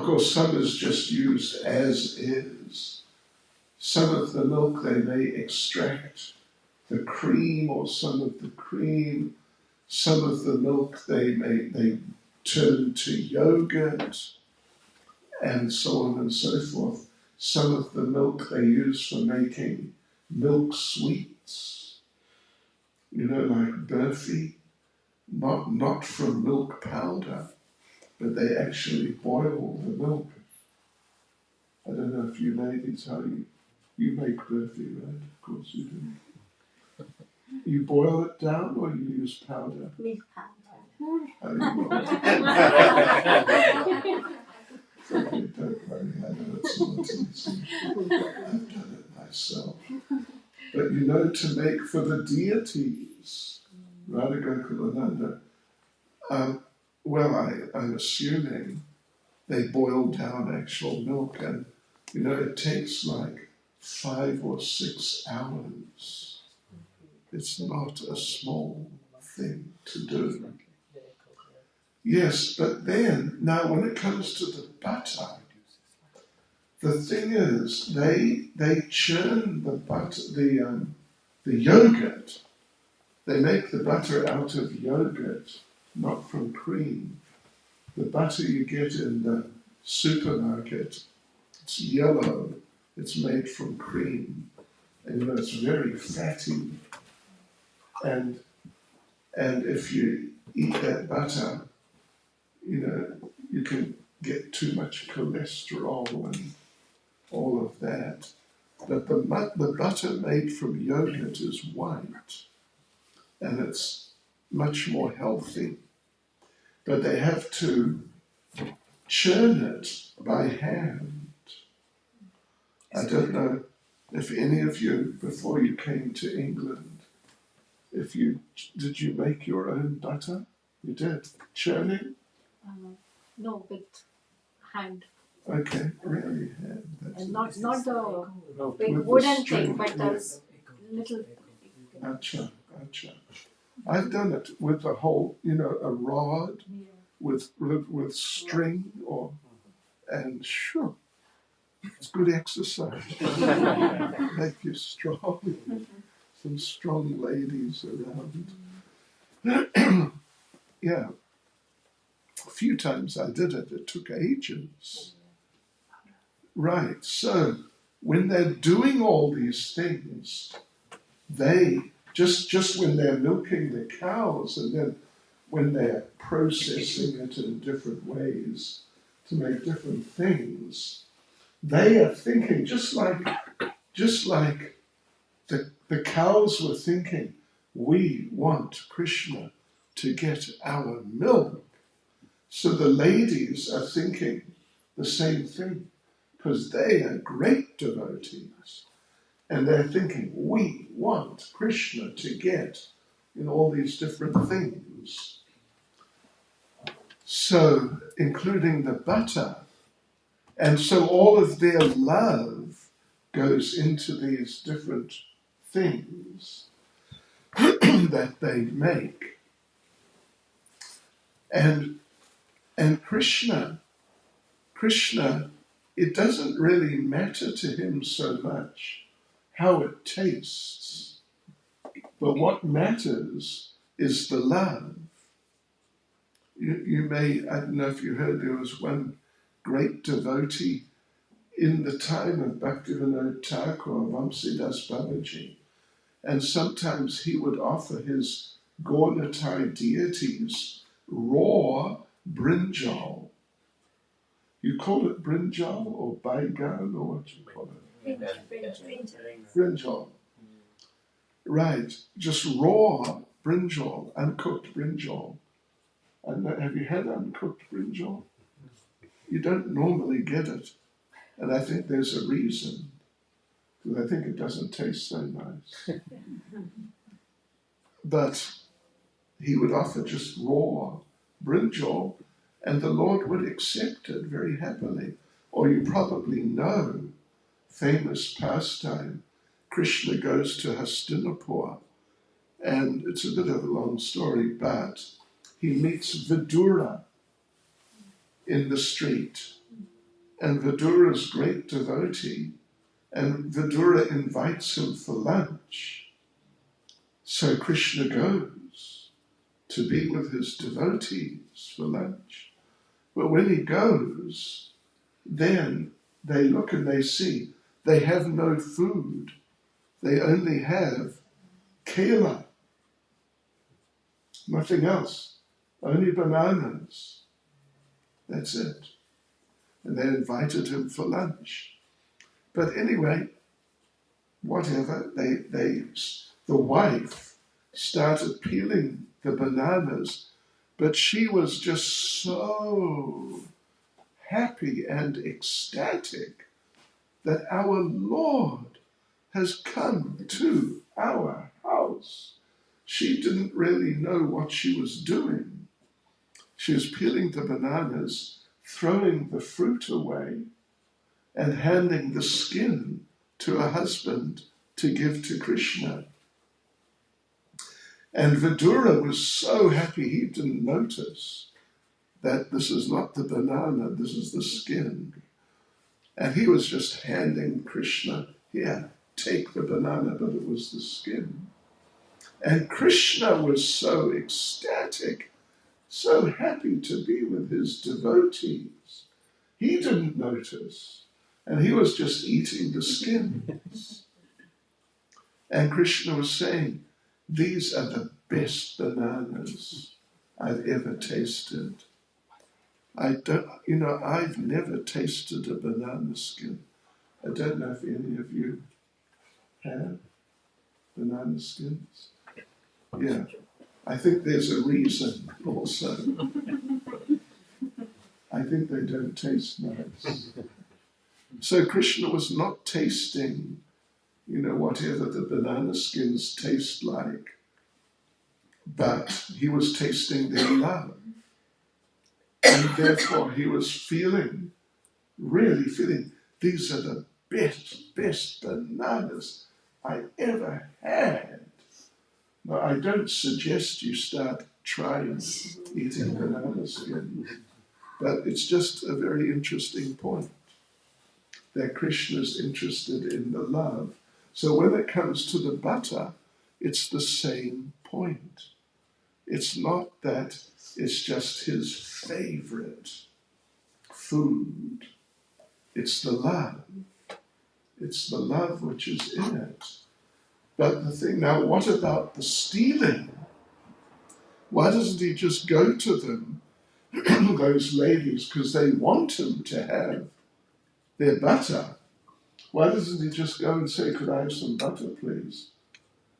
course, some is just used as is. Some of the milk they may extract the cream, or some of the cream. Some of the milk they turn to yogurt, and so on and so forth. Some of the milk they use for making milk sweets, like burfi, not from milk powder, but they actually boil the milk. I don't know if you ladies, how you make burfi, right? Of course you do. You boil it down or you use powder? Milk powder. Okay, don't worry, I know it's not easy. I've done it myself. But to make for the deities, Radha Gokulananda, I'm assuming they boil down actual milk, and it takes like 5 or 6 hours. It's not a small thing to do. Yes, but then, now when it comes to the butter, the thing is, they churn the butter, the yogurt. They make the butter out of yogurt, not from cream. The butter you get in the supermarket, it's yellow, it's made from cream, and it's very fatty. And if you eat that butter, you can get too much cholesterol and all of that. But the butter made from yogurt is white, and it's much more healthy. But they have to churn it by hand. I don't know if any of you, before you came to England, did you make your own butter? You did? Churning? No, with hand. Okay, really hand. And not the big wooden thing, but the little... Acha. I've done it with a whole, a rod with string, and sure, it's good exercise. Make you strong. Some strong ladies around. Yeah. A few times I did it. It took ages. Right. So when they're doing all these things, they just when they're milking the cows, and then when they're processing it in different ways to make different things, they are thinking just like the cows were thinking, we want Krishna to get our milk. So the ladies are thinking the same thing, because they are great devotees. And they're thinking, we want Krishna to get all these different things. So, including the butter. And so all of their love goes into these different things that they make. And Krishna, it doesn't really matter to him so much how it tastes, but what matters is the love. You may, I don't know if you heard, there was one great devotee in the time of Bhaktivinoda Thakur, Vamsidas Babaji, and sometimes he would offer his Gauratai deities raw brinjal. You call it brinjal or baigan, or what you call it? Brinjal. Right, just raw brinjal, uncooked brinjal. Have you had uncooked brinjal? You don't normally get it, and I think there's a reason, because I think it doesn't taste so nice. But he would offer just raw brinjal, and the Lord would accept it very happily. Or you probably know, famous pastime, Krishna goes to Hastinapur, and it's a bit of a long story, but he meets Vidura in the street, and Vidura's great devotee, and Vidura invites him for lunch. So Krishna goes to be with his devotees for lunch. But when he goes, then they look and they see they have no food. They only have kela, nothing else, only bananas. That's it. And they invited him for lunch. But anyway, whatever, the wife started peeling the bananas, but she was just so happy and ecstatic that our Lord has come to our house. She didn't really know what she was doing. She was peeling the bananas, throwing the fruit away, and handing the skin to her husband to give to Krishna. And Vidura was so happy he didn't notice that this is not the banana, this is the skin. And he was just handing Krishna, here, take the banana, but it was the skin. And Krishna was so ecstatic, so happy to be with his devotees. He didn't notice, and he was just eating the skin. And Krishna was saying, these are the best bananas I've ever tasted. I've never tasted a banana skin. I don't know if any of you have banana skins. Yeah, I think there's a reason also. I think they don't taste nice. So Krishna was not tasting, whatever the banana skins taste like, but he was tasting their love. And therefore he was really feeling, these are the best bananas I ever had. Now, I don't suggest you start trying eating banana skin, but it's just a very interesting point that Krishna is interested in the love. So when it comes to the butter, it's the same point. It's not that it's just his favorite food. It's the love. It's the love which is in it. But the thing, now what about the stealing? Why doesn't he just go to them, those ladies, because they want him to have their butter? Why doesn't he just go and say, could I have some butter, please?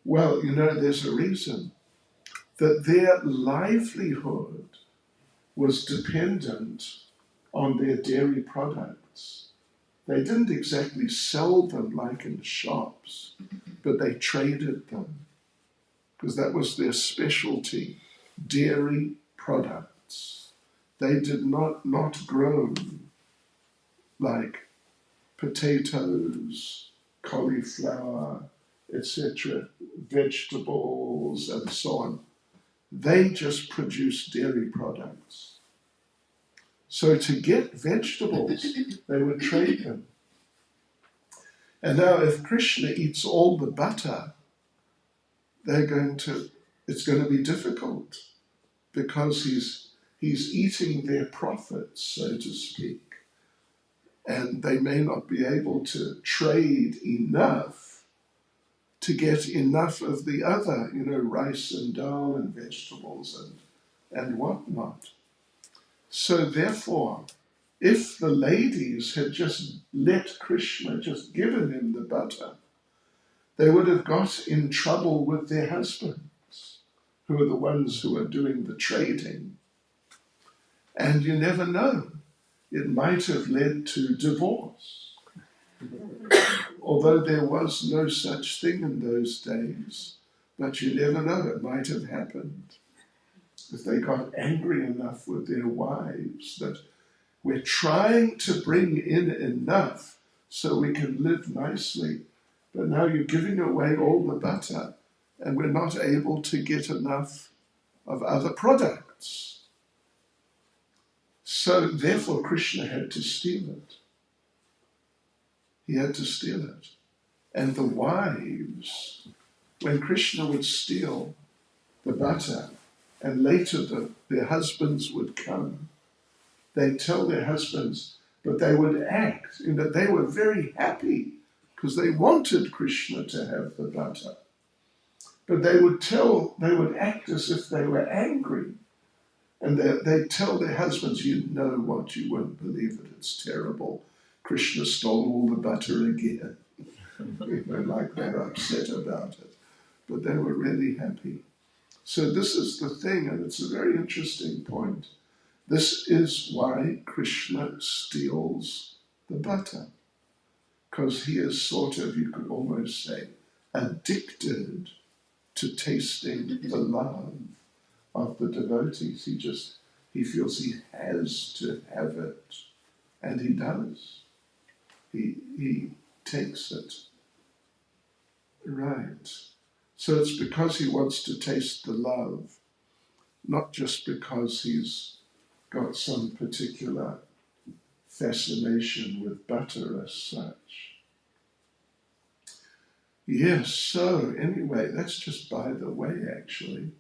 Well, there's a reason. That their livelihood was dependent on their dairy products. They didn't exactly sell them like in shops, but they traded them because that was their specialty, dairy products. They did not grow like potatoes, cauliflower, etc., vegetables, and so on. They just produced dairy products. So to get vegetables, they would trade them. And now if Krishna eats all the butter, it's going to be difficult because he's eating their profits, so to speak. And they may not be able to trade enough to get enough of the other, rice and dal and vegetables and whatnot. So therefore, if the ladies had just let Krishna, just given him the butter, they would have got in trouble with their husbands, who are the ones who are doing the trading. And you never know, it might have led to divorce. Although there was no such thing in those days, but you never know, it might have happened. If they got angry enough with their wives that we're trying to bring in enough so we can live nicely, but now you're giving away all the butter and we're not able to get enough of other products. So therefore Krishna had to steal it. He had to steal it. And the wives, when Krishna would steal the butter, and later their husbands would come, they'd tell their husbands, but they would act, they were very happy because they wanted Krishna to have the butter. But they would act as if they were angry. And they'd tell their husbands, you know what, you won't believe it, it's terrible. Krishna stole all the butter again. Like they're upset about it. But they were really happy. So this is the thing, and it's a very interesting point. This is why Krishna steals the butter. Because he is sort of, you could almost say, addicted to tasting the love of the devotees. He feels he has to have it. And he does. He takes it. Right. So it's because he wants to taste the love, not just because he's got some particular fascination with butter as such. Yes, so anyway, that's just by the way, actually.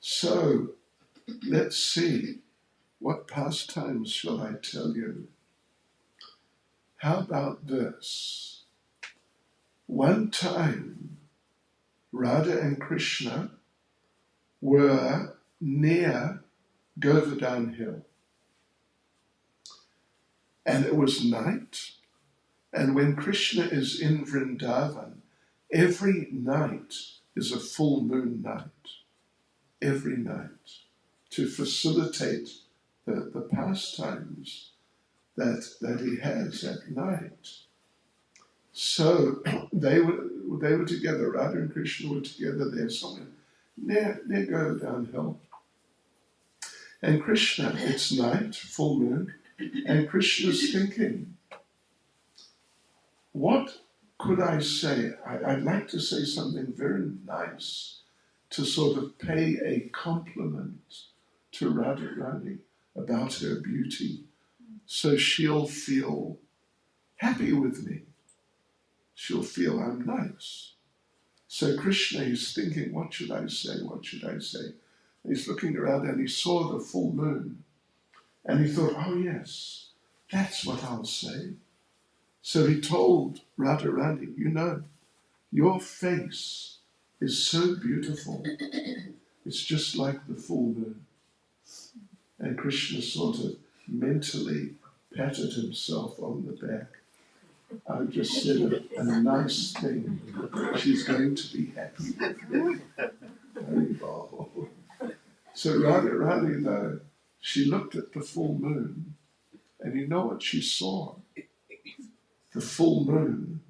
So, let's see. What pastimes shall I tell you? How about this? One time, Radha and Krishna were near Govardhan Hill. And it was night. And when Krishna is in Vrindavan, every night is a full moon night. Every night. To facilitate the pastimes that he has at night. So they were together, Radha and Krishna were together there somewhere near Govardhan Hill. And Krishna, it's night, full moon, and Krishna's thinking, what could I say? I'd like to say something very nice to sort of pay a compliment to Radharani about her beauty, so she'll feel happy with me. She'll feel I'm nice. So Krishna is thinking, what should I say? What should I say? And he's looking around and he saw the full moon. And he thought, oh yes, that's what I'll say. So he told Radharani, your face is so beautiful. It's just like the full moon. And Krishna sort of mentally patted himself on the back. I just said a nice thing. She's going to be happy with me. So Radharani, though, she looked at the full moon, and you know what she saw? The full moon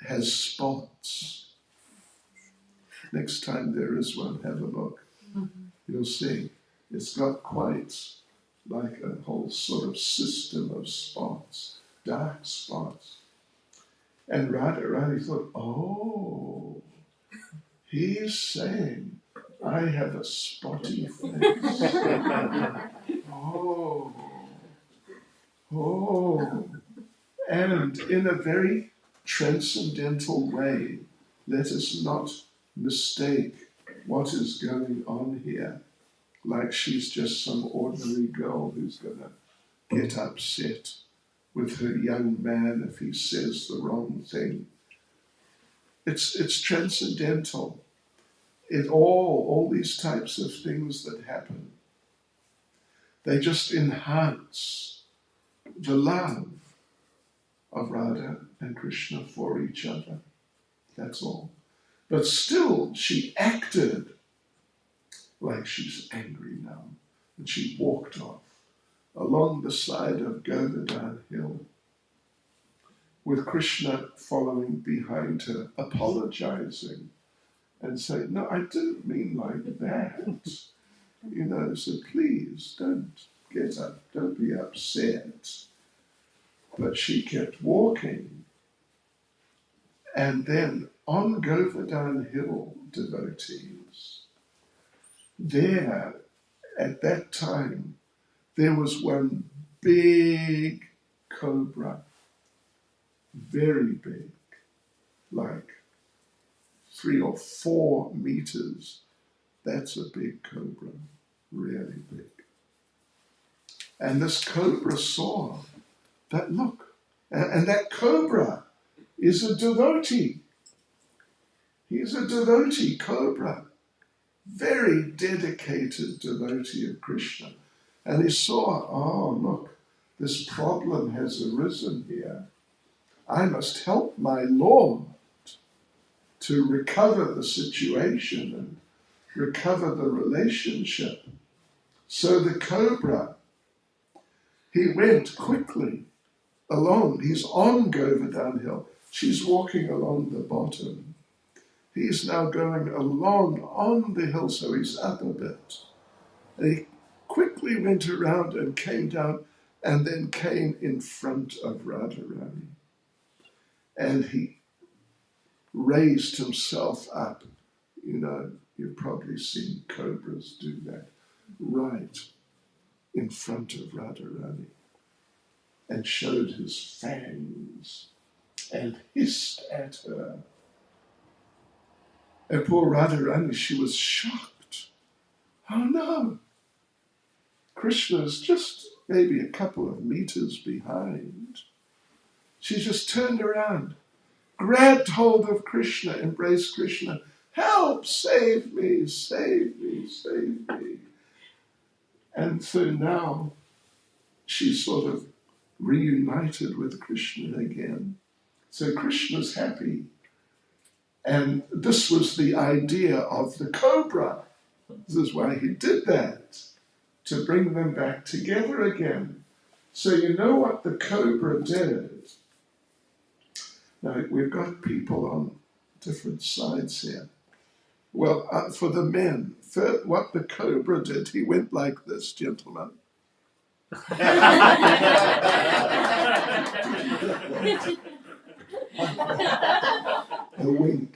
has spots. Next time there is one, have a look. You'll see. It's got quite like a whole sort of system of spots, dark spots. And Radharani thought, oh, he's saying I have a spotty face. Oh. And in a very transcendental way, let us not mistake what is going on here, like she's just some ordinary girl who's going to get upset with her young man if he says the wrong thing. It's transcendental. All these types of things that happen, they just enhance the love of Radha and Krishna for each other. That's all. But still, she acted like she's angry now. And she walked off along the side of Govardhan Hill with Krishna following behind her, apologizing and saying, no, I didn't mean like that. So please don't get up, don't be upset. But she kept walking. And then on Govardhan Hill, devotees, there, at that time, there was one big cobra. very big, like 3 or 4 meters. That's a big cobra, really big. And this cobra saw that, look, and that cobra is a devotee. He's a devotee cobra, very dedicated devotee of Krishna. And he saw, oh, look, this problem has arisen here. I must help my Lord to recover the situation and recover the relationship. So the cobra, he went quickly along. He's on Govardhan Hill. She's walking along the bottom. He's now going along on the hill, so he's up a bit. And he quickly went around and came down and then came in front of Radharani. And he raised himself up. You know, you've probably seen cobras do that, right in front of Radharani, and showed his fangs and hissed at her. And poor Radharani, she was shocked. Oh no, Krishna's just maybe a couple of meters behind. She just turned around, grabbed hold of Krishna, embraced Krishna. Help, save me, save me, save me. And so now she's sort of reunited with Krishna again. So Krishna's happy. And this was the idea of the cobra. This is why he did that, to bring them back together again. So you know what the cobra did? Now, we've got people on different sides here. Well, for the men, what the cobra did, he went like this, gentlemen. A wink.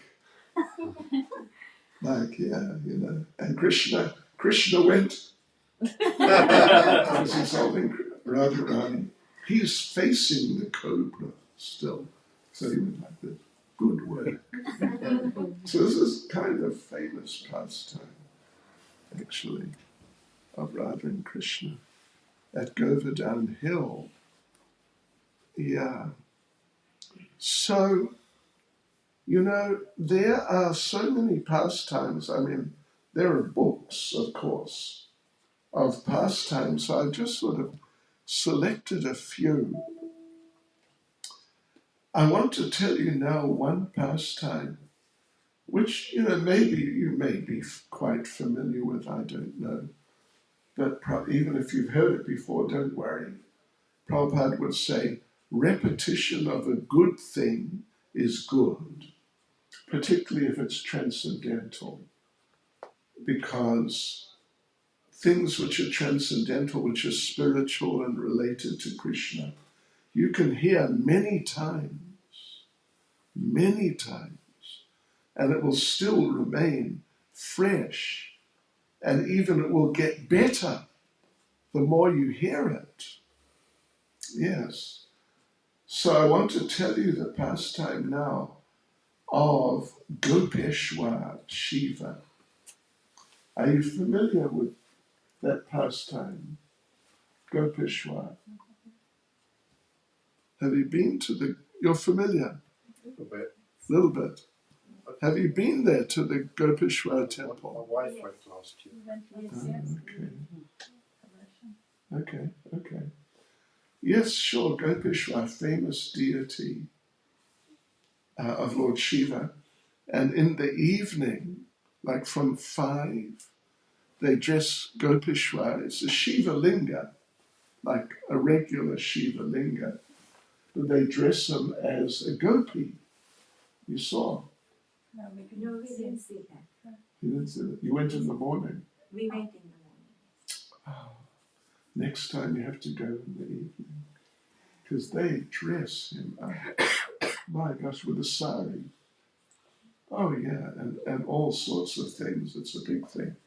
Like, yeah, you know. And Krishna went. As he's holding Radharani, he's facing the cobra still. So he went like this. Good work. So this is kind of famous pastime, actually, of Radha and Krishna at Govardhan Hill. Yeah. So, you know, there are so many pastimes. I mean, there are books, of course, of pastimes. So I've just sort of selected a few. I want to tell you now one pastime, which, you know, maybe you may be quite familiar with, I don't know. But even if you've heard it before, don't worry. Prabhupada would say, repetition of a good thing is good, particularly if it's transcendental, because things which are transcendental, which are spiritual and related to Krishna, you can hear many times, and it will still remain fresh, and even it will get better the more you hear it. Yes. So I want to tell you the pastime now of Gopeshwar Shiva. Are you familiar with that pastime, Gopeshwar? Have you been to you're familiar? A little bit. Have you been there to the Gopeshwar temple? My wife went last year. Okay. Yes, sure, Gopeshwar, famous deity of Lord Shiva. And in the evening, like from 5, they dress Gopeshwar. It's a Shiva Linga, like a regular Shiva Linga. But they dress him as a gopi. You saw? No, we didn't see that. You didn't see that? You went in the morning? We went in the morning. Oh, next time you have to go in the evening. Because they dress him up, my gosh, with a sari. Oh yeah, and all sorts of things. It's a big thing.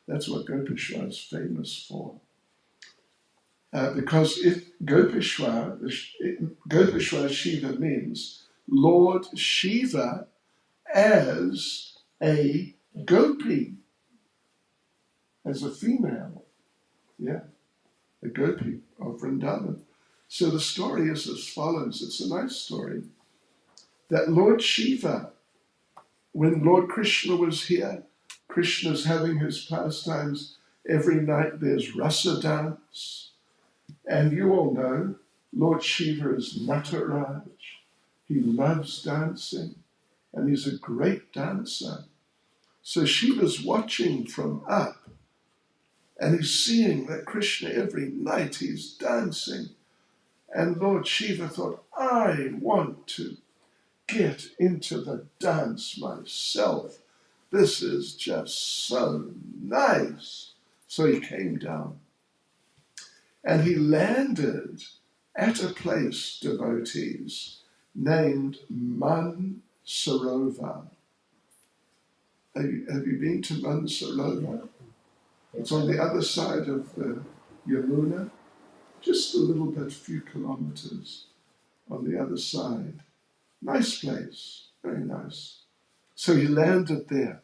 That's what Gopeshwar is famous for. because Gopeshwar Shiva means Lord Shiva as a gopi, as a female, yeah, a gopi of Vrindavan. So the story is as follows. It's a nice story. That Lord Shiva, when Lord Krishna was here, Krishna's having his pastimes. Every night there's rasa dance. And you all know, Lord Shiva is Nataraj. He loves dancing, and he's a great dancer. So Shiva's watching from up, and he's seeing that Krishna every night he's dancing. And Lord Shiva thought, I want to get into the dance myself. This is just so nice. So he came down, and he landed at a place, devotees, named Mansarovar. Have you been to Mansarovar? It's on the other side of the Yamuna, just a little bit, few kilometers on the other side. Nice place, very nice. So he landed there,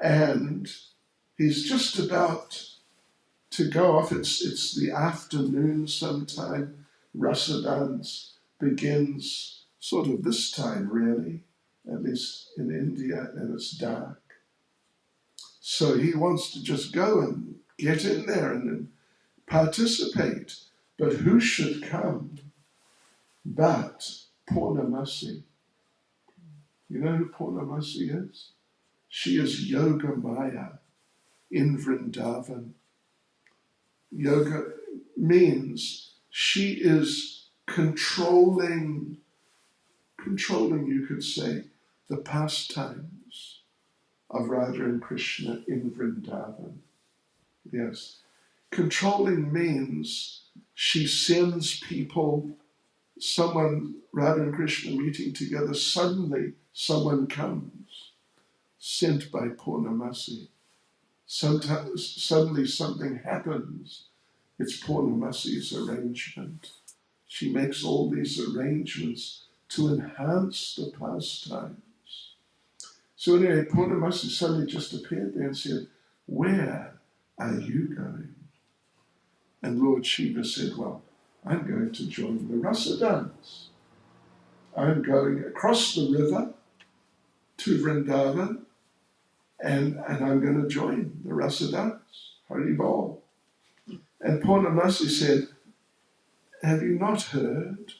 and he's just about to go off. It's the afternoon sometime. Rasa dance begins sort of this time, really, at least in India, and it's dark. So he wants to just go and get in there and participate. But who should come but Purnamasi? You know who Purnamasi is? She is Yoga Maya in Vrindavan. Yoga means she is controlling, you could say, the pastimes of Radha and Krishna in Vrindavan. Yes. Controlling means she sends people, someone, Radha and Krishna meeting together, suddenly someone comes, sent by Purnamasi. Sometimes suddenly something happens. It's Purnamasi's arrangement. She makes all these arrangements to enhance the pastimes. So anyway, Purnamasi suddenly just appeared there and said, where are you going? And Lord Shiva said, well, I'm going to join the rasa dance. I'm going across the river to Vrindavan, and I'm going to join the rasa dance. Hari Bol. And Purnamasi said, have you not heard?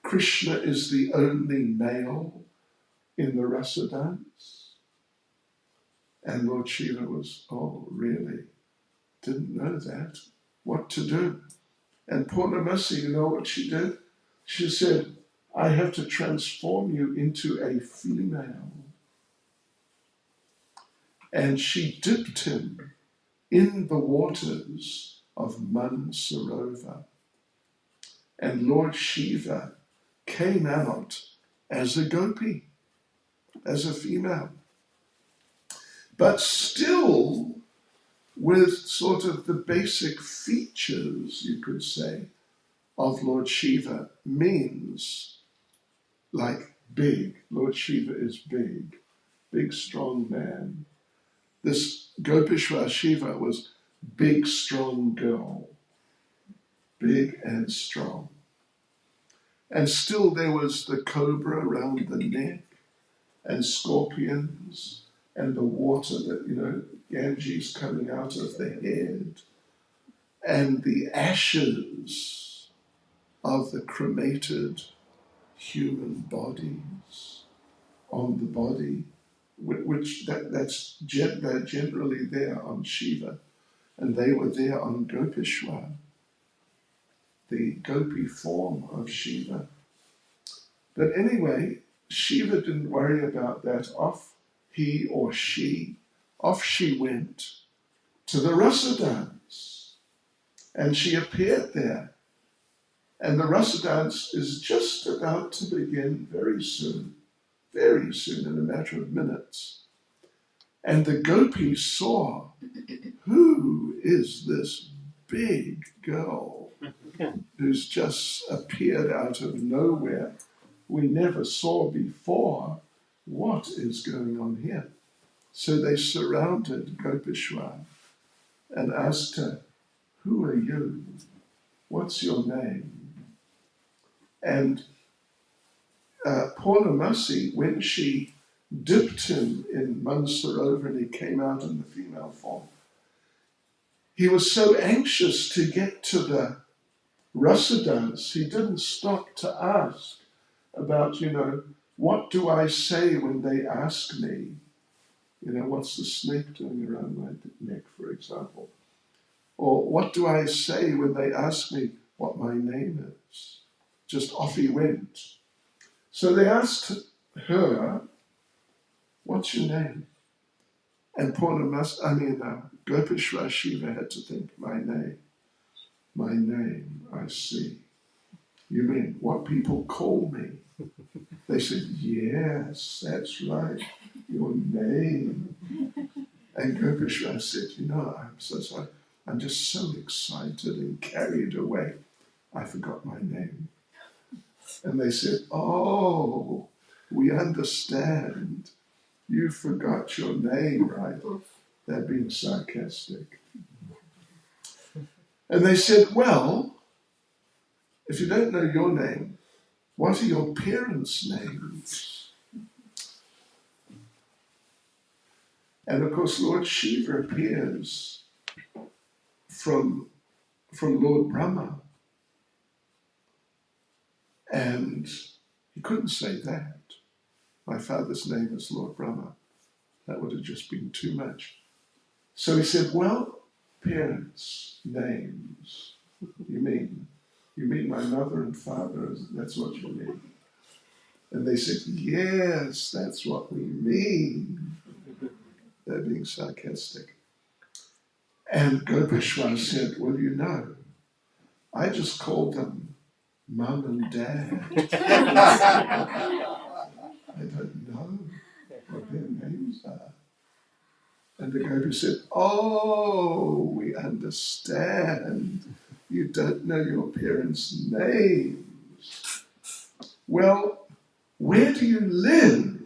Krishna is the only male in the rasa dance. And Lord Shiva was, oh, really? Didn't know that. What to do? And Purnamasi, you know what she did? She said, I have to transform you into a female. And she dipped him in the waters of Mansarovar. And Lord Shiva came out as a gopi, as a female. But still with sort of the basic features, you could say, of Lord Shiva, means like big. Lord Shiva is big, strong man. This Gopeshwar Shiva was big, strong girl, big and strong. And still there was the cobra around the neck, and scorpions, and the water that, Ganges coming out of the head, and the ashes of the cremated human bodies on the body, that's they're generally there on Shiva, and they were there on Gopeshwar, the gopi form of Shiva. But anyway, Shiva didn't worry about that. Off she went to the rasa dance, and she appeared there. And the rasa dance is just about to begin very soon, in a matter of minutes. And the gopis saw, who is this big girl who's just appeared out of nowhere. We never saw before. What is going on here? So they surrounded Gopeshwar and asked her, who are you? What's your name? And Purnamasi, when she dipped him in Mansarovar and he came out in the female form, he was so anxious to get to the Rasadas, he didn't stop to ask about, what do I say when they ask me? What's the snake doing around my neck, for example? Or what do I say when they ask me what my name is? Just off he went. So they asked her, what's your name? And Gopeshwar Shiva had to think, my name, I see. You mean what people call me? They said, yes, that's right, your name. And Gopeshwar said, I'm so sorry. I'm just so excited and carried away. I forgot my name. And they said, oh, we understand. You forgot your name, right? They're being sarcastic. And they said, well, if you don't know your name, what are your parents' names? And of course, Lord Shiva appears from Lord Brahma. And he couldn't say that. My father's name is Lord Brahma. That would have just been too much. So he said, well, parents' names. You mean my mother and father? That's what you mean? And they said, yes, that's what we mean. They're being sarcastic. And Gopeshwar said, well, I just called them Mum and Dad. I don't know what their names are. And the Gopi said, oh, we understand. You don't know your parents' names. Well, where do you live?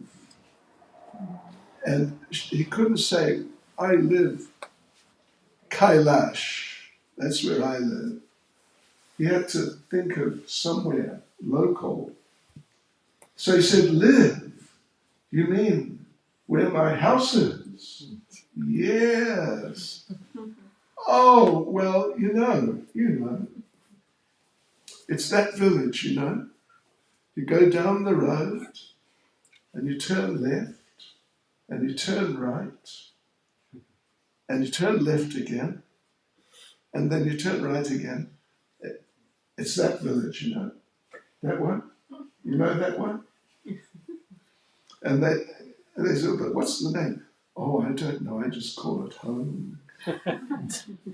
And he couldn't say, I live Kailash. That's where I live. He had to think of somewhere local. So he said, live? You mean where my house is? Yes. Oh, well, you know. It's that village, You go down the road and you turn left and you turn right and you turn left again and then you turn right again. It's that village, That one? You know that one? And they said, but what's the name? Oh, I don't know. I just call it home.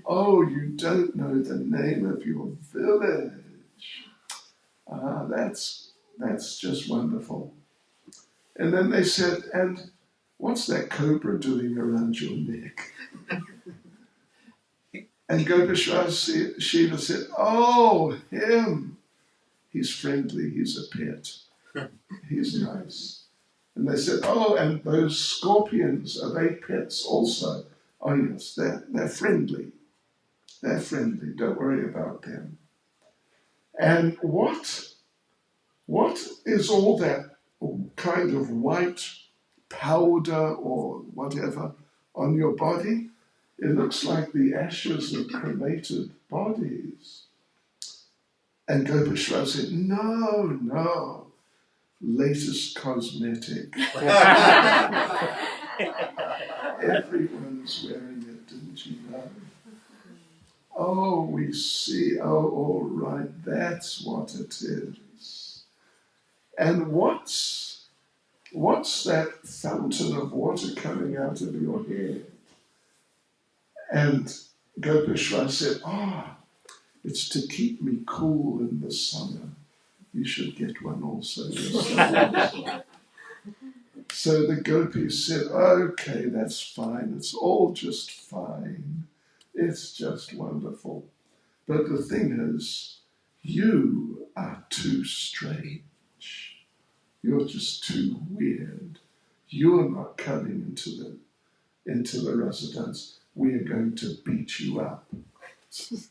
Oh, you don't know the name of your village. Ah, that's just wonderful. And then they said, and what's that cobra doing around your neck? And Gopeshwar Shiva said, oh, him. He's friendly, he's a pet. He's nice. And they said, oh, and those scorpions, are they pets also? Oh, yes, they're friendly. They're friendly, don't worry about them. And what is all that kind of white powder or whatever on your body? It looks like the ashes of cremated bodies. And Gopeshwar said, no, latest cosmetic. Everyone's wearing it, didn't you know? Oh, we see, all right, that's what it is. And what's that fountain of water coming out of your head? And Gopeshwar said, it's to keep me cool in the summer. You should get one also yourself. So the gopis said, okay, that's fine. It's all just fine. It's just wonderful. But the thing is, you are too strange. You're just too weird. You're not coming into the residence. We are going to beat you up. Because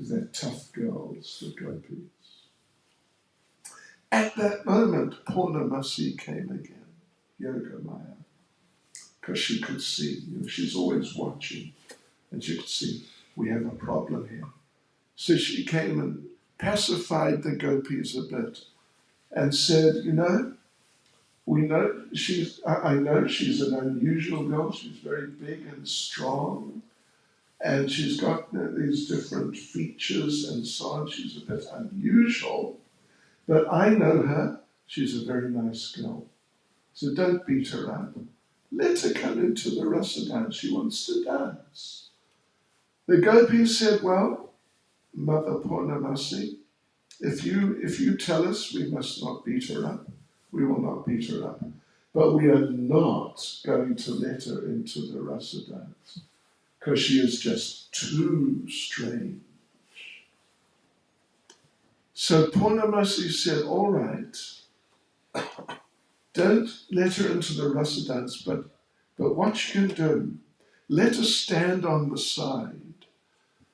they're tough girls, the gopis. At that moment, Purnamasi came again, Yoga Maya, because she could see, she's always watching, and she could see, we have a problem here. So she came and pacified the gopis a bit, and said, we know I know she's an unusual girl, she's very big and strong, and she's got these different features and so on, she's a bit unusual, but I know her, she's a very nice girl. So don't beat her up. Let her come into the rasa dance. She wants to dance. The gopis said, well, Mother Purnamasi, if you tell us we must not beat her up, we will not beat her up. But we are not going to let her into the rasa dance because she is just too strange. So Purnamasi said, all right, don't let her into the rasa dance, but what you can do, let her stand on the side,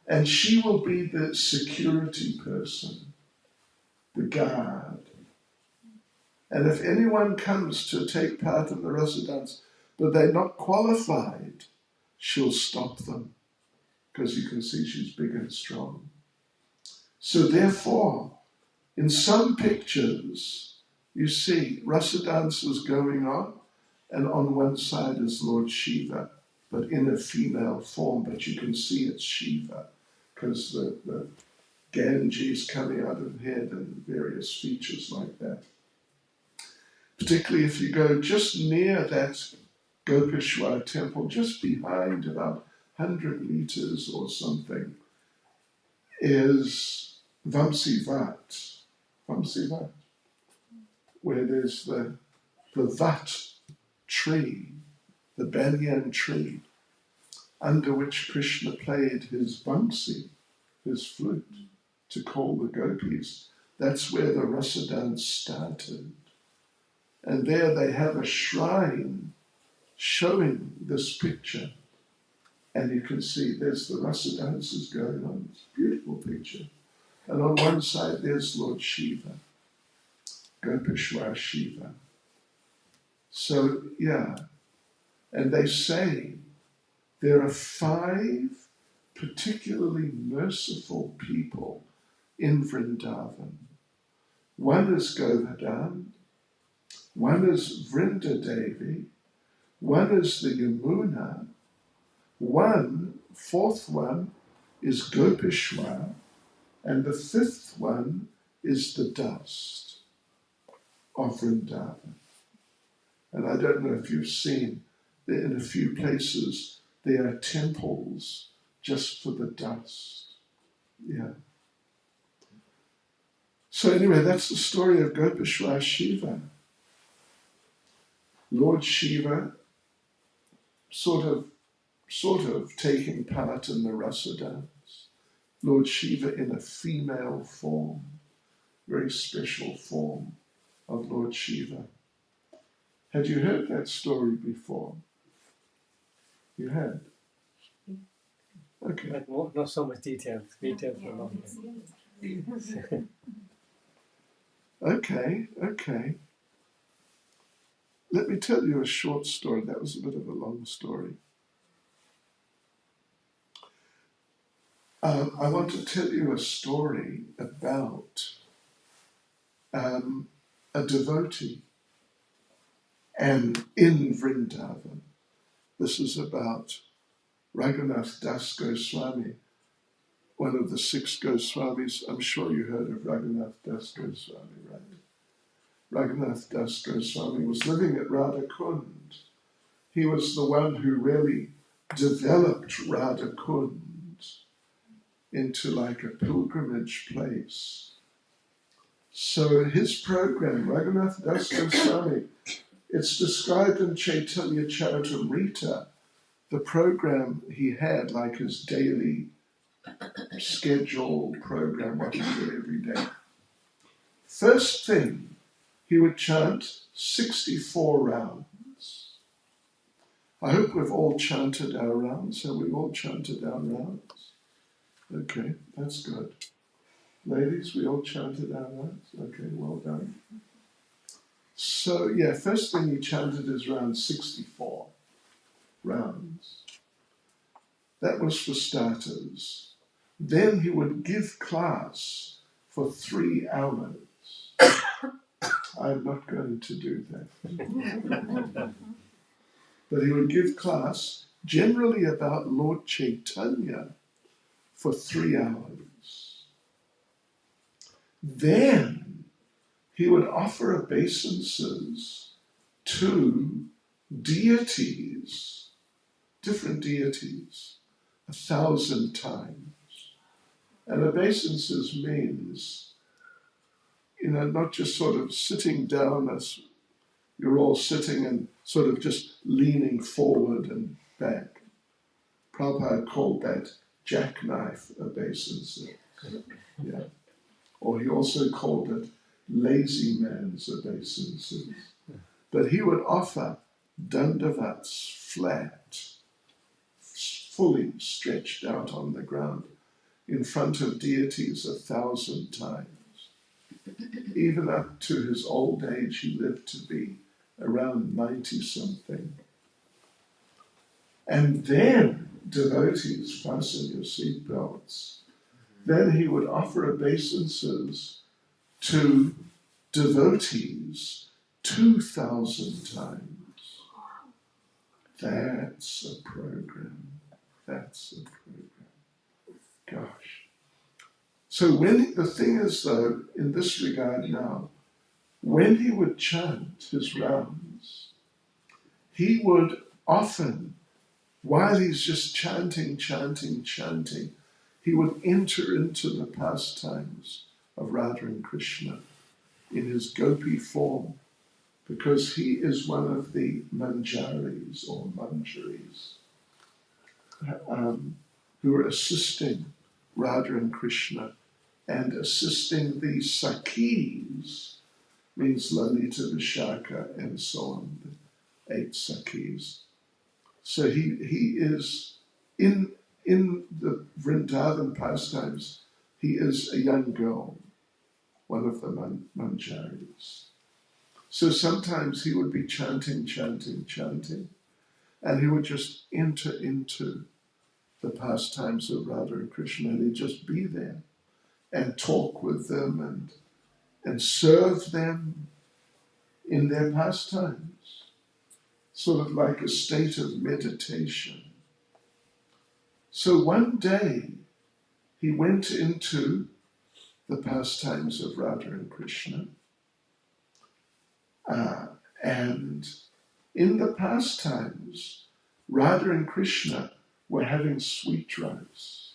and she will be the security person, the guard. And if anyone comes to take part in the rasa dance, but they're not qualified, she'll stop them, because you can see she's big and strong. So therefore, in some pictures, you see rasa dances going on, and on one side is Lord Shiva, but in a female form, but you can see it's Shiva, because the Ganges coming out of the head and various features like that. Particularly if you go just near that Gopeshwar temple, just behind about 100 meters or something, is Vamsivat, where there's the vat tree, the banyan tree, under which Krishna played his vamsi, his flute, to call the gopis. That's where the rasa dance started. And there they have a shrine showing this picture. And you can see there's the rasa dances going on. It's a beautiful picture. And on one side there's Lord Shiva, Gopeshwar Shiva. So, yeah. And they say there are 5 particularly merciful people in Vrindavan. One is Govardhan, one is Vrindadevi, one is the Yamuna, fourth one is Gopeshwar, and the 5th one is the dust of Vrindavan. And I don't know if you've seen that in a few places there are temples just for the dust. Yeah. So anyway, that's the story of Gopeshwar Shiva. Lord Shiva sort of taking part in the rasa dance. Lord Shiva in a female form, very special form of Lord Shiva. Had you heard that story before? You had? Okay. But not so much detail. Detail for a long time. Okay. Let me tell you a short story. That was a bit of a long story. I want to tell you a story about a devotee and in Vrindavan. This is about Raghunath Das Goswami, one of the 6 Goswamis. I'm sure you heard of Raghunath Das Goswami, right? Raghunath Das Goswami was living at Radha Kund. He was the one who really developed Radha Kund into like a pilgrimage place. So his program, Raghunath Das Goswami, it's described in Chaitanya Charitamrita, the program he had, like his daily schedule, program, what he did every day. First thing, he would chant 64 rounds. I hope we've all chanted our rounds. Have we all chanted our rounds? Okay, that's good. Ladies, we all chanted our rounds? Okay, well done. So, yeah, first thing he chanted is round 64 rounds. That was for starters. Then he would give class for 3 hours. I'm not going to do that. But he would give class generally about Lord Chaitanya for 3 hours. Then he would offer obeisances to deities, different deities, 1,000 times. And obeisances means, not just sort of sitting down as you're all sitting and sort of just leaning forward and back. Prabhupada called that jackknife obeisance. Yeah. Or he also called it lazy man's obeisances. But he would offer dandavats flat, fully stretched out on the ground, in front of deities 1,000 times. Even up to his old age, he lived to be around 90-something. And then, devotees, fasten your seatbelts. Then he would offer obeisances to devotees 2,000 times. That's a program. That's a program. Gosh. So the thing is though, in this regard now, when he would chant his rounds, he would often, while he's just chanting, he would enter into the pastimes of Radha and Krishna in his gopi form, because he is one of the manjaris or manjaris who are assisting Radha and Krishna and assisting the Sakhis, means Lalita, Vishaka, and so on, the 8 Sakhis. So he is in the Vrindavan pastimes, he is a young girl, one of the manjaris. So sometimes he would be chanting, and he would just enter into the pastimes of Radha and Krishna, and he'd just be there and talk with them and serve them in their pastimes, sort of like a state of meditation. So one day he went into the pastimes of Radha and Krishna, and in the pastimes, Radha and Krishna were having sweet rice.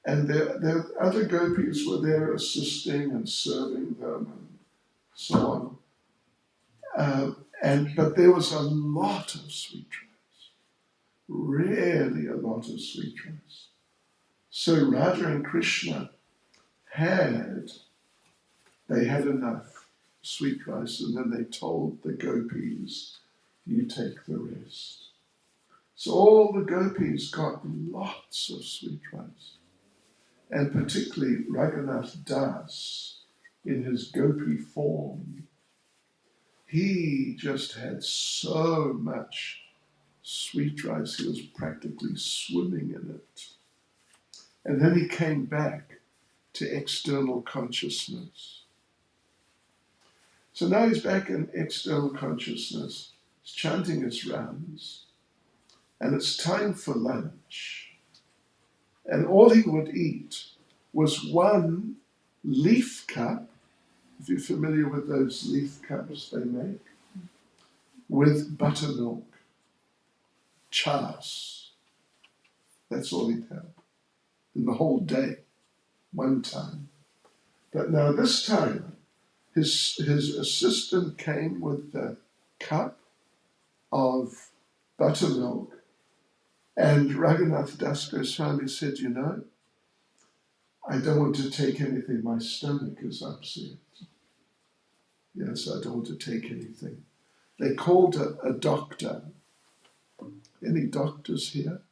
And their other gopis were there assisting and serving them and so on. But there was a lot of sweet rice, really a lot of sweet rice. So Radha and Krishna had enough sweet rice, and then they told the gopis, you take the rest. So all the gopis got lots of sweet rice. And particularly Raghunath Das, in his gopi form, he just had so much sweet rice, he was practically swimming in it. And then he came back to external consciousness. So now he's back in external consciousness, he's chanting his rounds, and it's time for lunch. And all he would eat was 1 leaf cup, if you're familiar with those leaf cups they make, with buttermilk, chas. That's all he'd have in the whole day, one time. But now this time, his assistant came with the cup of buttermilk And Raghunath Das Goswami said, you know, I don't want to take anything. My stomach is upset. Yes, I don't want to take anything. They called a doctor. Any doctors here?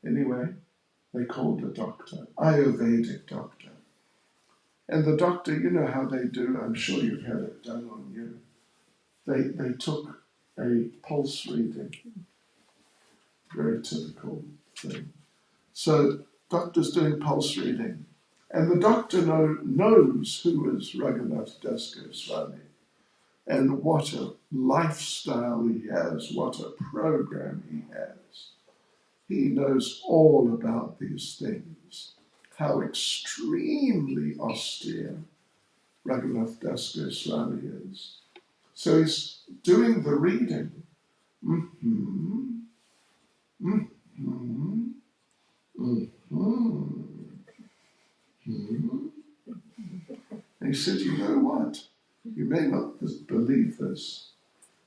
Anyway, they called a doctor, Ayurvedic doctor. And the doctor, you know how they do, I'm sure you've had it done on you. They took a pulse reading, very typical thing. So doctor's doing pulse reading, and the doctor knows who is Raghunath Das Goswami and what a lifestyle he has, what a program he has. He knows all about these things, how extremely austere Raghunath Das Goswami is. So he's doing the reading. Mm-hmm. Mm-hmm. Mm-hmm. Mm-hmm. And he said, you know what? You may not believe this,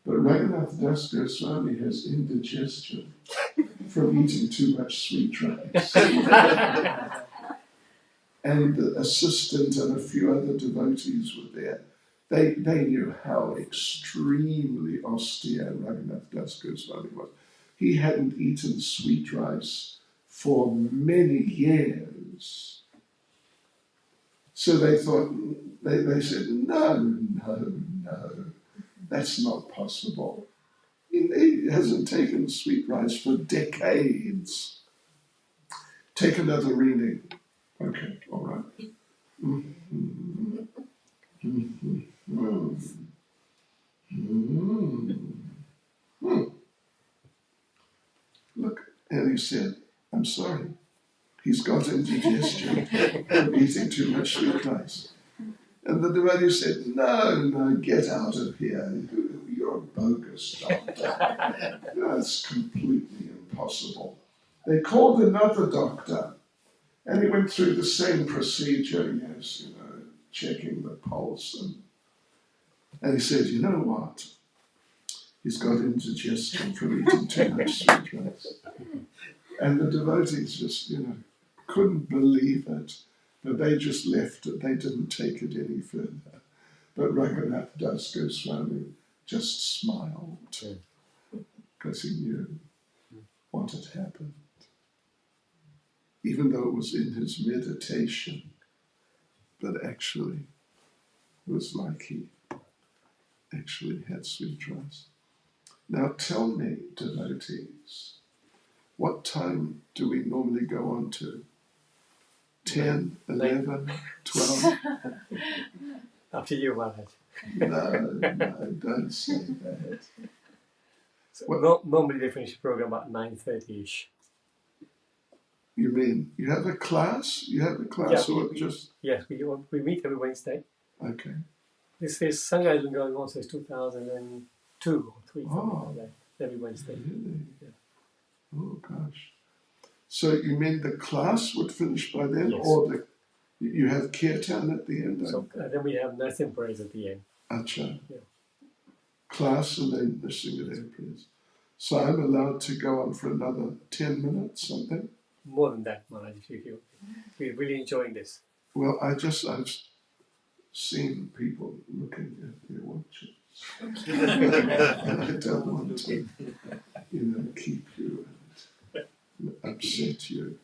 but Raghunath Das Goswami has indigestion from eating too much sweet rice. And the assistant and a few other devotees were there. They knew how extremely austere Raghunath Das Goswami was. He hadn't eaten sweet rice for many years. So they thought, they said, no, that's not possible. He hasn't taken sweet rice for decades. Take another reading. Okay, all right. Mm-hmm. Mm-hmm. Mm-hmm. Mm-hmm. Look, and he said, I'm sorry, he's got indigestion from eating too much sweet rice. And the devotee said, no, get out of here. You're a bogus doctor. That's completely impossible. They called another doctor, and he went through the same procedure, yes, you know, checking the pulse. And he said, you know what? He's got indigestion from eating too much sweet rice. And the devotees just, you know, couldn't believe it. But they just left it. They didn't take it any further. But Raghunath Das Goswami just smiled because he knew what had happened. Even though it was in his meditation, but actually it was like he actually had sweet rice. Now tell me, devotees, what time do we normally go on to? 10, 11, 12? After you, Maharaj. No, don't say that. So normally they finish the program at 9:30ish. You mean you have a class? You have a class, Yeah, or just... Yes, we meet every Wednesday. Okay. This Sangha has been going on since 2002 or 3, something Oh. like that, every Wednesday. Really? Yeah. Oh, gosh. So you mean the class would finish by then, Yes. or you have kirtan at the end? So then we have nursing prayers at the end. Acha. Yeah. Class and then the Singha prayers. So I'm allowed to go on for another 10 minutes, something? More than that, Maharaj, we're really enjoying this. Well, I've seen people looking at their watches. And I don't want to, keep you and upset you.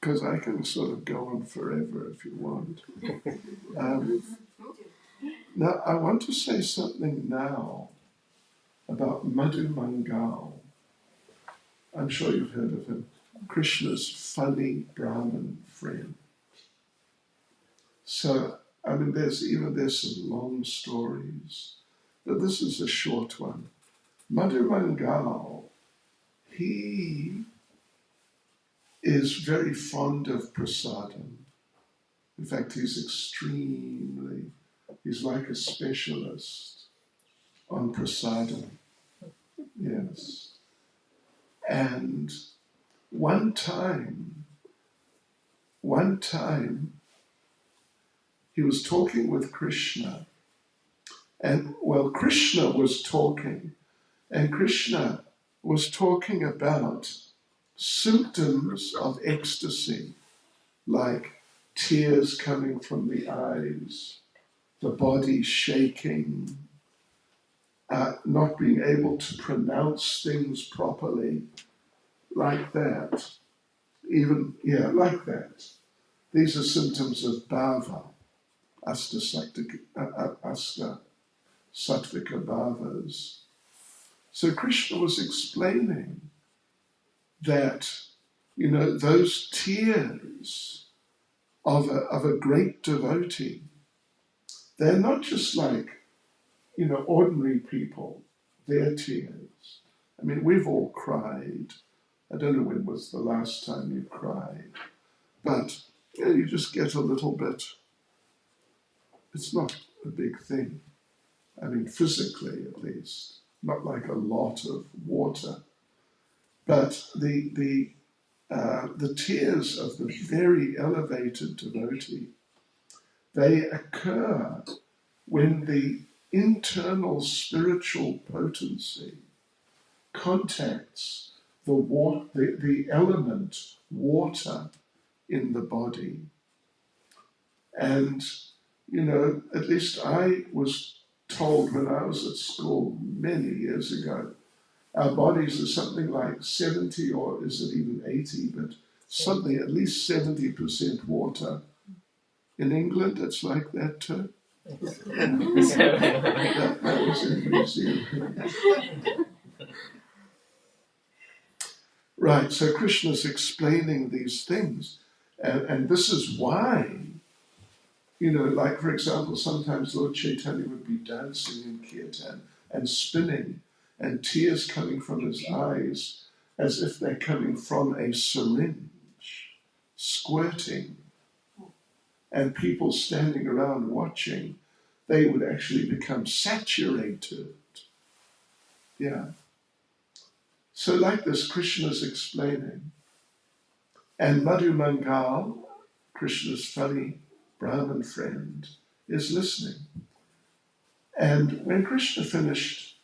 Because I can sort of go on forever if you want. Now, I want to say something now about Madhu Mangal. I'm sure you've heard of him. Krishna's funny Brahmin friend. So, I mean, there's some long stories, but this is a short one. Madhu Mangal, he is very fond of prasadam. In fact, he's like a specialist on prasadam. Yes. And one time, he was talking with Krishna, and Krishna was talking, and Krishna was talking about symptoms of ecstasy, like tears coming from the eyes, the body shaking, not being able to pronounce things properly, like that. Like that. These are symptoms of bhava, asta sattvika bhavas. So Krishna was explaining that, those tears of a great devotee, they're not just like, ordinary people, their tears. I mean, we've all cried. I don't know when was the last time you cried, but you just get a little bit. It's not a big thing. I mean, physically at least, not like a lot of water. But the tears of the very elevated devotee, they occur when the internal spiritual potency contacts the element water in the body. And, at least I was told when I was at school many years ago, our bodies are something like 70, or is it even 80, but something at least 70% water. In England, it's like that too. That was in New Zealand. Right, so Krishna's explaining these things, and this is why, like for example, sometimes Lord Chaitanya would be dancing in kirtan and spinning, and tears coming from his eyes as if they're coming from a syringe, squirting, and people standing around watching, they would actually become saturated. Yeah. So like this, Krishna's explaining, and Madhu Mangal, Krishna's funny Brahmin friend, is listening. And when Krishna finished,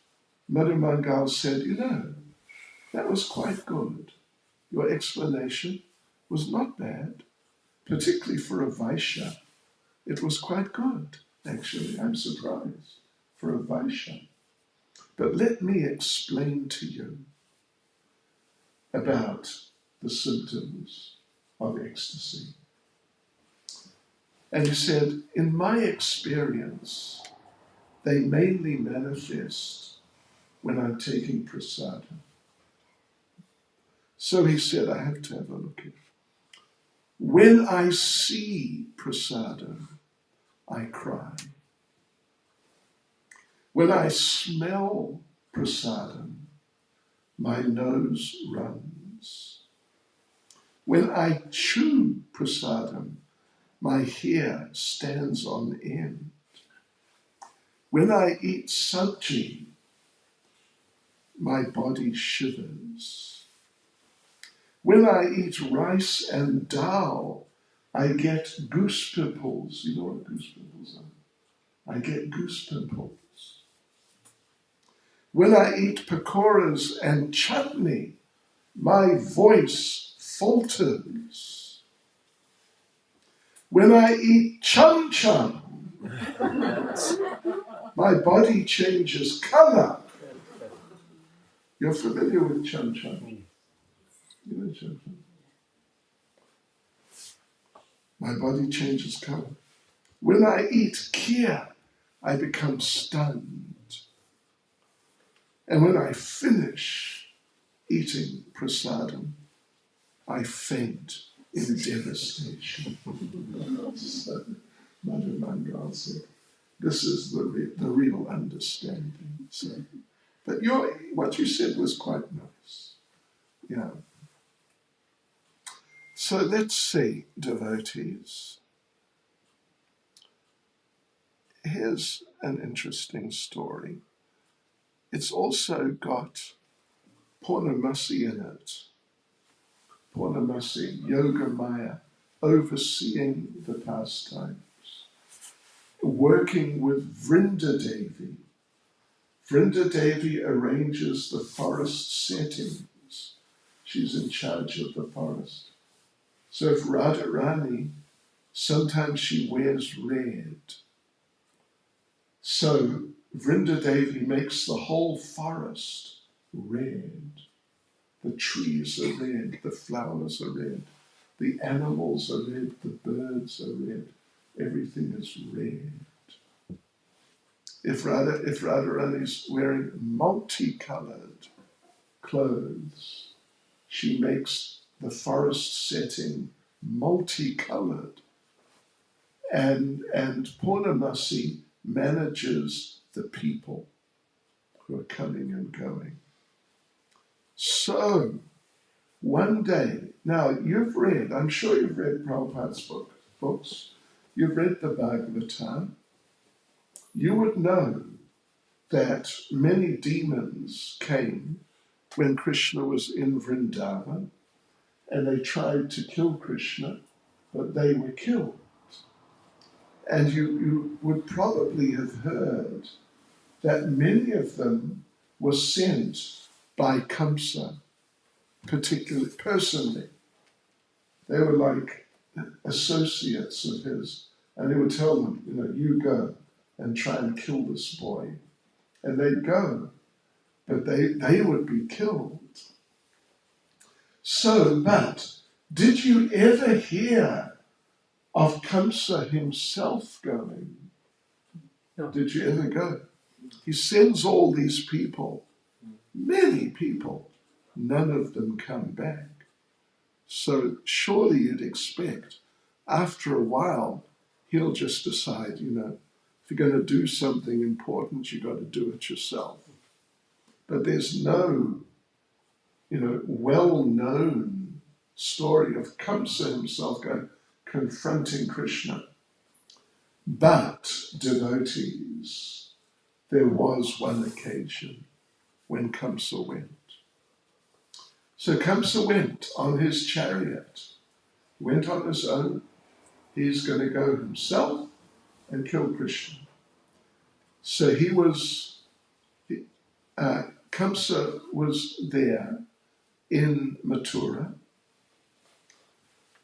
Madhu Mangal said, that was quite good. Your explanation was not bad, particularly for a Vaishya. It was quite good, actually. I'm surprised for a Vaishya. But let me explain to you about the symptoms of ecstasy. And he said, in my experience, they mainly manifest when I'm taking prasada. So he said, I have to have a look at it. When I see prasada, I cry. When I smell prasadam, my nose runs. When I chew prasadam, my hair stands on end. When I eat sabji, my body shivers. When I eat rice and dal, I get goose pimples. You know what goose pimples are? I get goose pimples. When I eat pakoras and chutney, my voice falters. When I eat chum chum, my body changes color. You're familiar with chum chum? You know chum chum? My body changes color. When I eat kheer, I become stunned. And when I finish eating prasadam, I faint in devastation. So, Madhu Mangal said, this is the real understanding. So, but what you said was quite nice. Yeah. So let's see, devotees. Here's an interesting story. It's also got Purnamasi in it. Purnamasi, Yoga Maya, overseeing the pastimes, working with Vrindadevi Vrindadevi arranges the forest settings. She's in charge of the forest. So if Radharani, sometimes she wears red. So Vrindadevi makes the whole forest red. The trees are red, the flowers are red, the animals are red, the birds are red, everything is red. If Radharani is wearing multicolored clothes, she makes the forest setting multicolored. And Purnamasi manages the people who are coming and going. So, one day, now you've read, I'm sure you've read Prabhupada's books, you've read the Bhagavatam, you would know that many demons came when Krishna was in Vrindavan, and they tried to kill Krishna, but they were killed. And you would probably have heard that many of them were sent by Kamsa, particularly personally. They were like associates of his, and he would tell them, you go and try and kill this boy. And they'd go, but they would be killed. So, but did you ever hear of Kamsa himself going? No. Did you ever go? He sends all these people, many people, none of them come back. So surely you'd expect, after a while, he'll just decide, if you're going to do something important, you've got to do it yourself. But there's no, well-known story of Kamsa himself confronting Krishna. But, devotees, there was one occasion when Kamsa went. So Kamsa went on his chariot, went on his own. He's going to go himself and kill Krishna. So Kamsa was there in Mathura,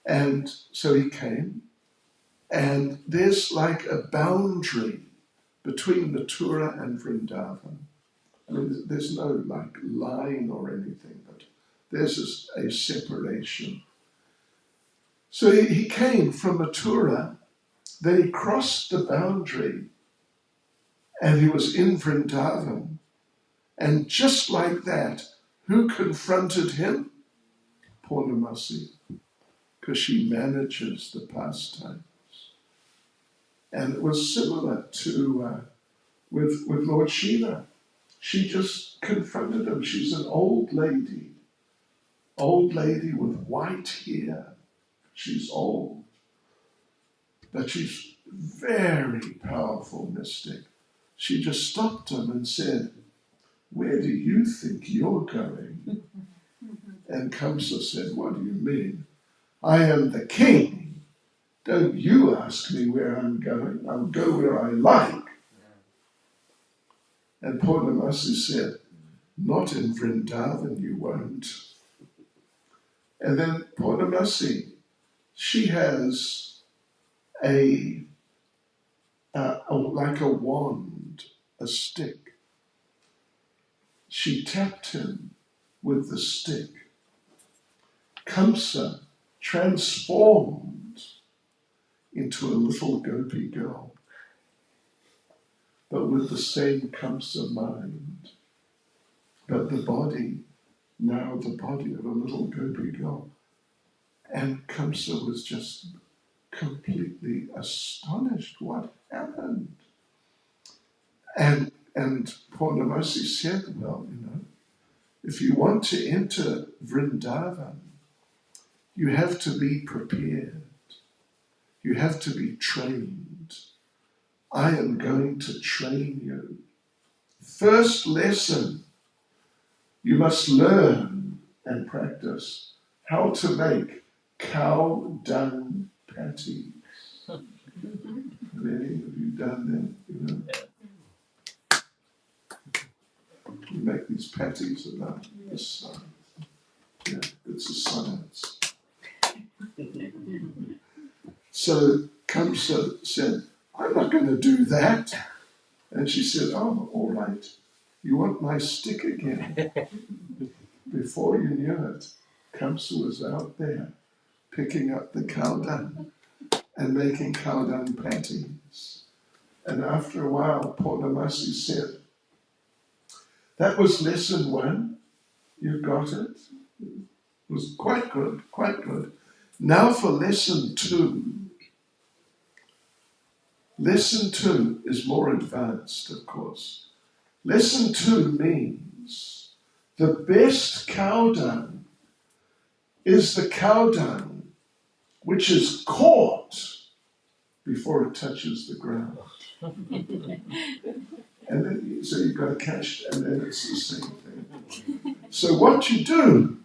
and so he came, and there's like a boundary between Mathura and Vrindavan. I mean, there's no like line or anything, but there's a separation. So he came from Mathura, then he crossed the boundary, and he was in Vrindavan. And just like that, who confronted him? Purnamasi, because she manages the pastimes. And it was similar to with Lord Shiva. She just confronted him. She's an old lady with white hair. She's old, but she's very powerful mystic. She just stopped him and said, "Where do you think you're going?" And Kamsa said, "What do you mean? I am the king. Don't you ask me where I'm going. I'll go where I like." And Purnamasi said, "Not in Vrindavan you won't." And then Purnamasi, she has like a wand, a stick. She tapped him with the stick. Kamsa transformed into a little gopi girl, but with the same Kamsa mind. But the body, now the body of a little gopi girl. And Kamsa was just completely astonished. What happened? And Purnamasi said, well, if you want to enter Vrindavan, you have to be prepared. You have to be trained. I am going to train you. First lesson, you must learn and practice how to make cow dung patties. Many of you done them, patties about this size. Yeah, it's a science. So Kamsa said, I'm not going to do that. And she said, oh, all right. You want my stick again? Before you knew it, Kamsa was out there picking up the cow dung and making cow dung patties. And after a while, Purnamasi said, that was lesson 1. You got it? It was quite good, quite good. Now for lesson 2. Lesson 2 is more advanced, of course. Lesson 2 means the best cow dung is the cow dung which is caught before it touches the ground. And then, so you've got to catch it, and then it's the same thing. So what you do,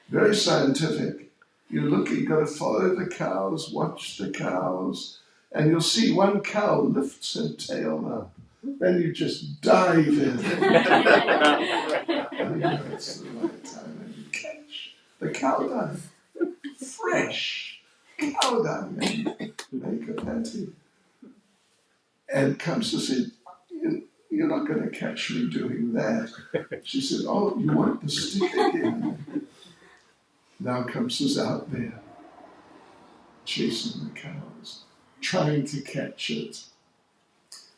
very scientific, you've got to follow the cows, watch the cows, and you'll see one cow lifts her tail up. Then you just dive in. And it's the right time, and you catch the cow dung. Fresh cow dung, and make a patty. And Kamsa said, you're not going to catch me doing that. She said, oh, you want the stick again? Now Kamsa's out there, chasing the cows, trying to catch it.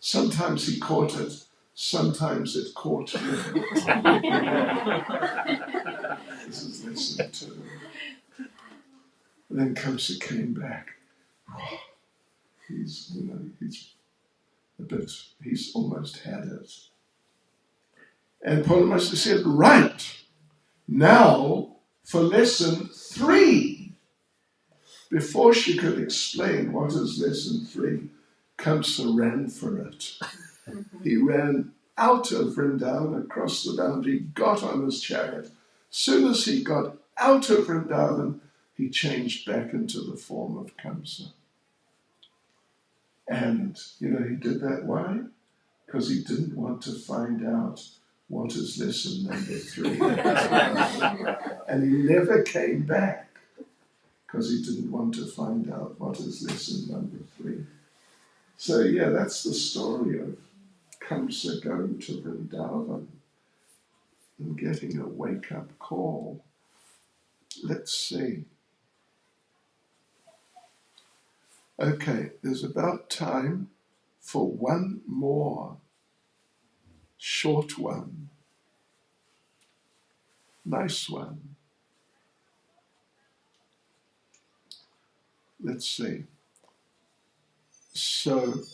Sometimes he caught it, sometimes it caught him. This is lesson 2. And then Kamsa came back. Oh, he's almost had it. And Purnamasi said, right, now for lesson 3. Before she could explain what is lesson 3, Kamsa ran for it. He ran out of Vrindavan, across the boundary, got on his chariot. Soon as he got out of Vrindavan, he changed back into the form of Kamsa. And, he did that. Why? Because he didn't want to find out what is lesson number 3. And he never came back because he didn't want to find out what is lesson number 3. So yeah, that's the story of Kamsa going to Vrindavan and getting a wake-up call. Let's see. Okay, there's about time for one more short one. Nice one. Let's see. So,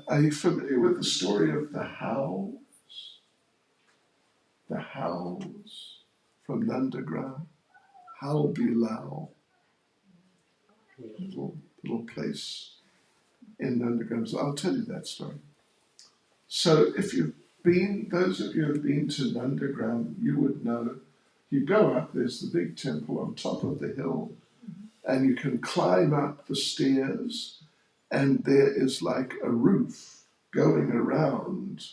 are you familiar with the story of the Hows? The Hows from Nandagram? How Bilal. Little place in Nandagram. So I'll tell you that story. So if those of you who have been to Nandagram, you would know, you go up, there's the big temple on top of the hill, and you can climb up the stairs, and there is like a roof going around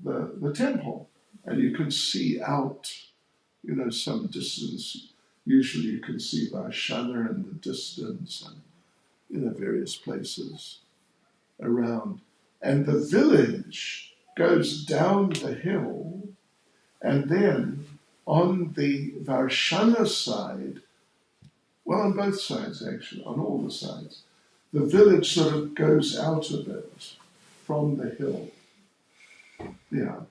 the temple, and you can see out, some distance. Usually you can see Varshana in the distance, and various places around. And the village goes down the hill, and then on the Varshana side, well, on both sides actually, on all the sides, the village sort of goes out a bit from the hill. Yeah.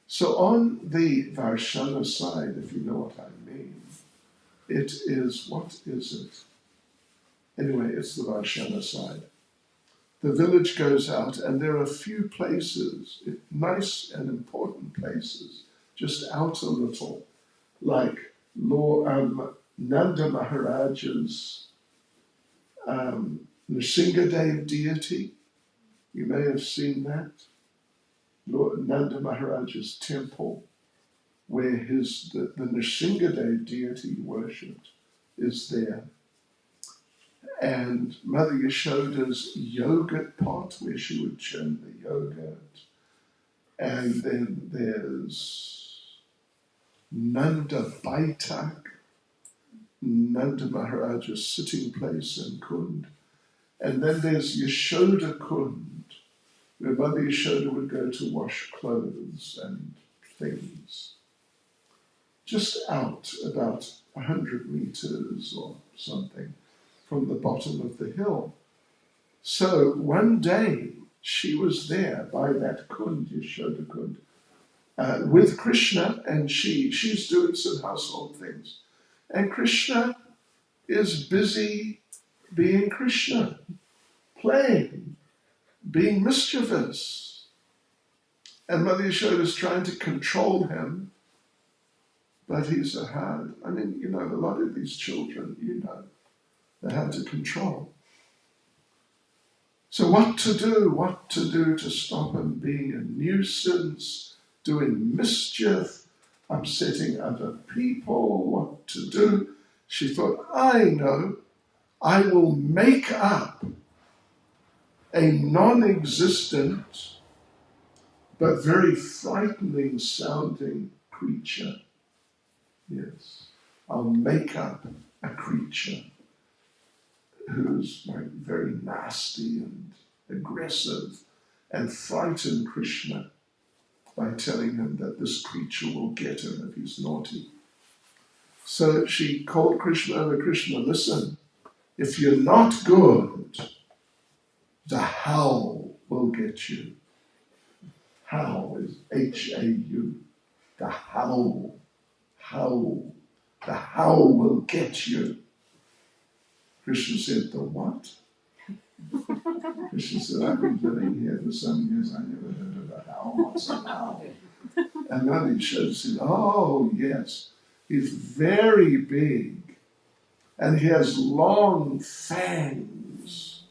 So on the Varshana side, if you know what I mean, it is, what is it? Anyway, it's the Varshana side. The village goes out, and there are a few places, nice and important places, just out a little, like Nanda Maharaja's Nrsingadev deity. You may have seen that. Lord Nanda Maharaja's temple, where the Nrsingadev deity worshipped, is there. And Mother Yashoda's yogurt pot, where she would churn the yogurt. And then there's Nanda Baitak, Nanda Maharaja's sitting place in Kund. And then there's Yashoda Kund, where Mother Yashoda would go to wash clothes and things. Just out about 100 meters or something from the bottom of the hill. So one day she was there by that Kund, Yashoda Kund, with Krishna, and she's doing some household things. And Krishna is busy being Krishna, playing, being mischievous. And Mother Yashoda is trying to control him, but he's a hard, a lot of these children, they're hard to control. So what to do to stop him being a nuisance, doing mischief, upsetting other people, what to do? She thought, I know, I will make up a non-existent but very frightening sounding creature. Yes, I'll make up a creature who's like very nasty and aggressive and frighten Krishna by telling him that this creature will get him if he's naughty. So she called Krishna over. Krishna, listen, if you're not good, the howl will get you. Howl is H-A-U. The howl. The howl will get you. Krishna said, the what? Krishna said, I've been living here for some years, I never heard of a howl. What's a howl? And Mother Yashoda said, oh yes, he's very big, and he has long fangs,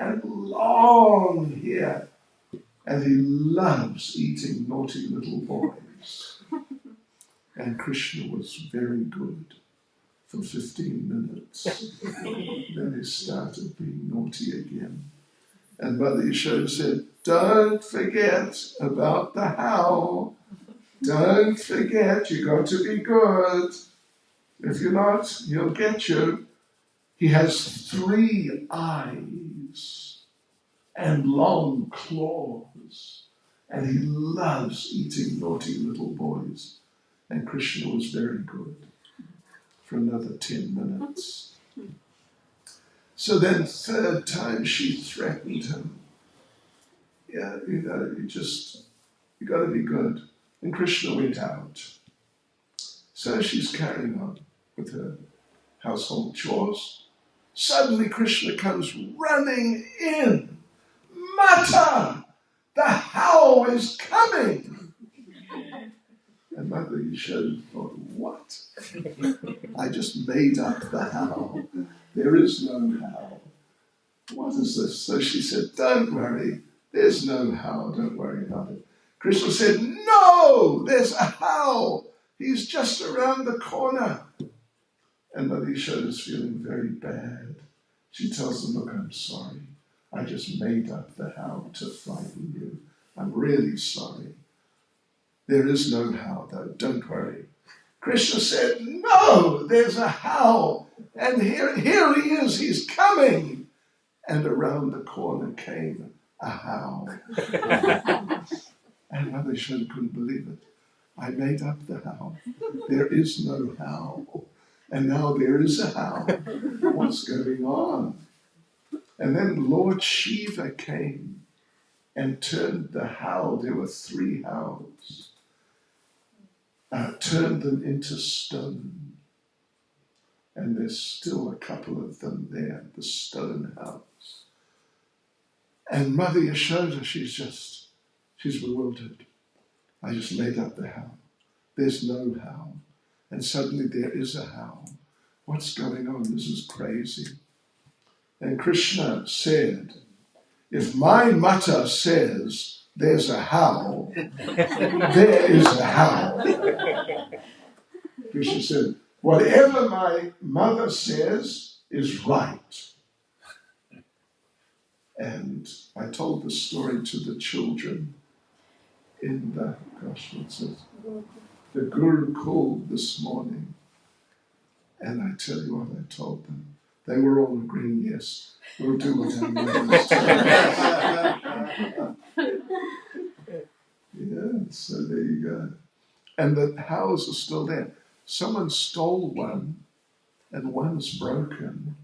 and long hair, and he loves eating naughty little boys. And Krishna was very good for 15 minutes. Then he started being naughty again. And Mother Yashoda said, don't forget about the howl. Don't forget, you got to be good. If you're not, he'll get you. He has 3 eyes and long claws, and he loves eating naughty little boys. And Krishna was very good for another 10 minutes. So then, 3rd time she threatened him. Yeah, you got to be good. And Krishna went out. So she's carrying on with her household chores. Suddenly Krishna comes running in. Mata! The howl is coming! And Mother Yashoda thought, what? I just made up the howl. There is no howl. What is this? So she said, don't worry. There's no howl. Don't worry about it. Krishna said, no! There's a howl. He's just around the corner. And Mother Yashoda is feeling very bad. She tells them, look, I'm sorry. I just made up the howl to frighten you. I'm really sorry. There is no howl, though. Don't worry. Krishna said, no, there's a howl. And here he is. He's coming. And around the corner came a howl. And Mother Yashoda couldn't believe it. I made up the howl. There is no howl. And now there is a howl. What's going on? And then Lord Shiva came and turned the howl. There were 3 howls. Turned them into stone. And there's still a couple of them there, the stone howls. And Mother Yashoda, she's bewildered. I just made up the howl. There's no howl. And suddenly there is a howl. What's going on? This is crazy. And Krishna said, if my mata says there's a howl, there is a howl. Krishna said, whatever my mother says is right. And I told the story to the children in the, gosh, what's it? The Gurukul this morning. And I tell you what I told them. They were all agreeing, yes, we'll do what our members tell us. Yeah, so there you go. And the Hows are still there. Someone stole one, and one's broken.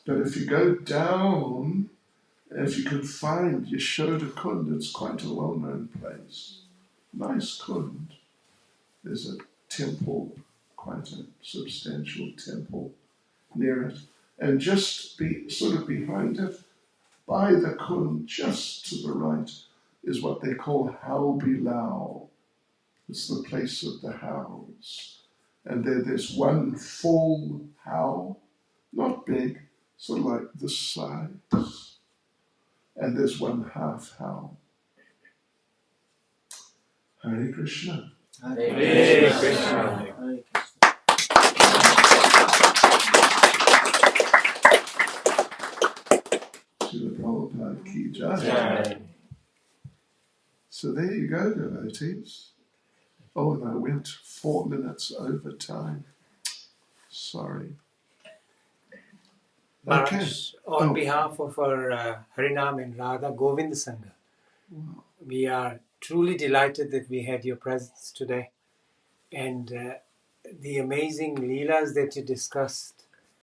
But if you go down, if you can find Yashoda Kund, it's quite a well-known place. Nice Kund. There's a temple, quite a substantial temple near it. And just sort of behind it, by the Kund, just to the right, is what they call How Bilao. It's the place of the Hows. And there's one full How, not big, sort of like this size. And there's one half How. Hare Krishna. Hare Krishna. Srila Prabhupada ki jai. So there you go, devotees. Oh, and I went 4 minutes over time. Sorry. Okay. On behalf of our Harinam and Radha Govind Sangha, we are truly delighted that we had your presence today. And the amazing leelas that you discussed